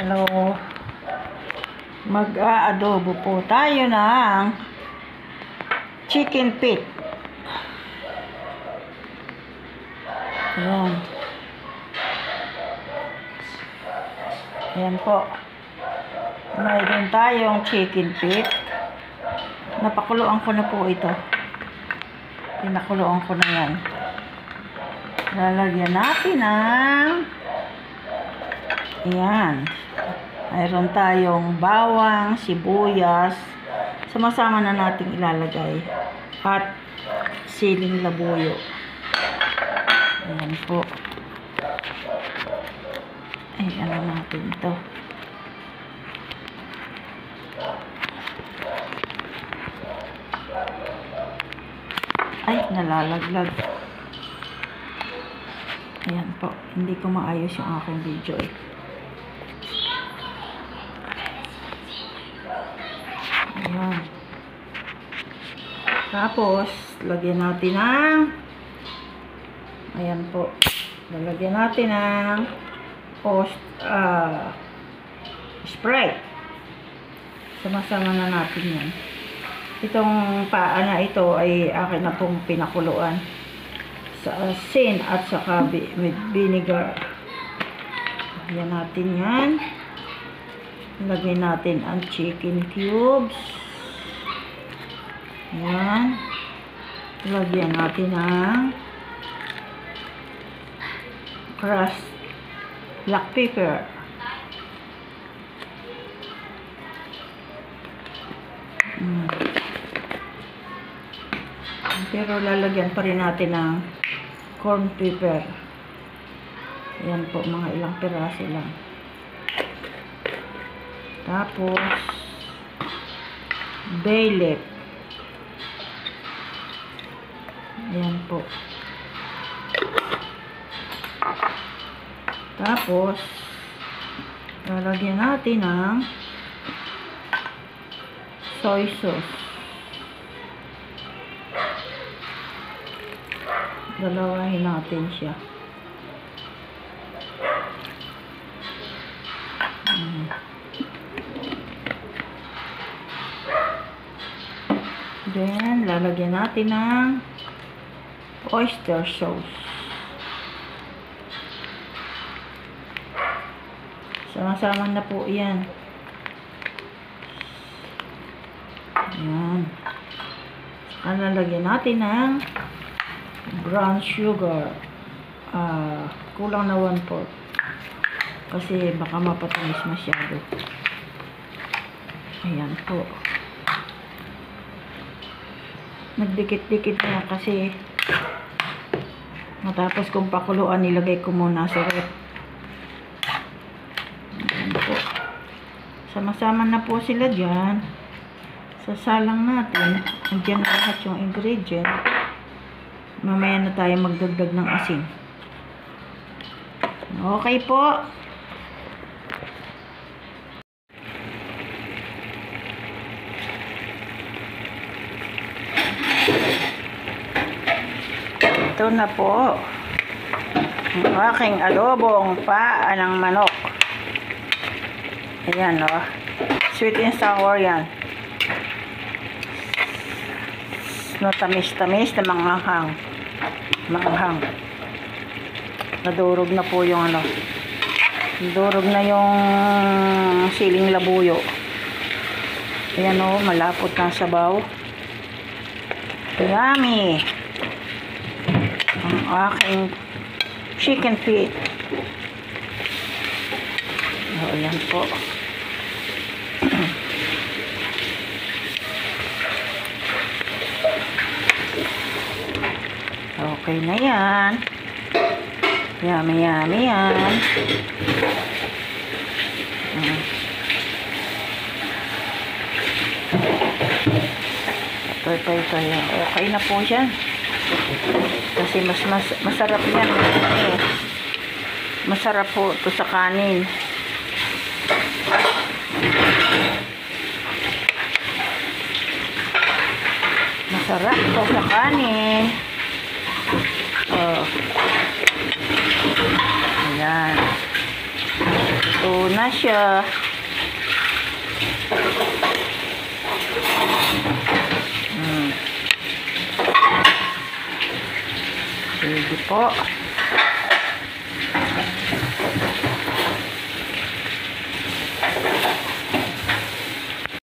Hello. Mag-aadobo po tayo ng chicken feet. Ayan. Ayan po. Mayroon tayong chicken feet. Napakuluan ko na po ito. Pinakuluan ko na yan. Lalagyan natin ng ayan. Mayroon tayong bawang, sibuyas. Sama-sama na natin ilalagay. At siling labuyo. Ayan po. Ay, ano natin ito. Ay, nalalaglag. Ayan po. Hindi ko maayos yung aking video eh. Ayan. Tapos, lagyan natin ng ayan po. Lalagyan natin ng Sprite. Sama-sama na natin yan. Itong paa na ito ay akin na pong pinakuluan sa asin at saka vinegar. Lagyan natin yan. Lagyan natin ang chicken cubes. Yan. Lagyan natin ang crushed black pepper. Pero lalagyan pa rin natin ng corn pepper. Yan po, mga ilang piraso lang. Tapos bay leaf. Ayan po. Tapos lalagyan natin ng soy sauce. Dalawahin natin siya. Then, lalagyan natin ng oyster sauce. Sama-sama na po yan. Ayan. Saka lalagyan natin ng brown sugar. Kulang na 1/4. Kasi baka mapatamis masyado. Ayan po. Nagdikit-dikit na kasi matapos kong pakuluan, nilagay ko muna sa ref. Ayan po. Sama-sama na po sila dyan. Sasalang natin. Andiyan na lahat yung ingredient. Mamaya na tayo magdagdag ng asin. Okay po. Ito na po ang aking adobong paa ng manok. Ayan o. Sweet and sour yan. No, tamis-tamis na manghang. Manghang. Nadurog na po yung ano. Nadurog na yung siling labuyo. Ayan o. Malapot na sabaw. Yummy! Ang aking chicken feet. Ayan po. Okay na yan. Yummy, yummy yan. Ito. Okay na po siya. Kasi masarap yan. Masarap po ito sa kanin. Masarap ito sa kanin. Ayan. Ito Luto na siya. Sige po.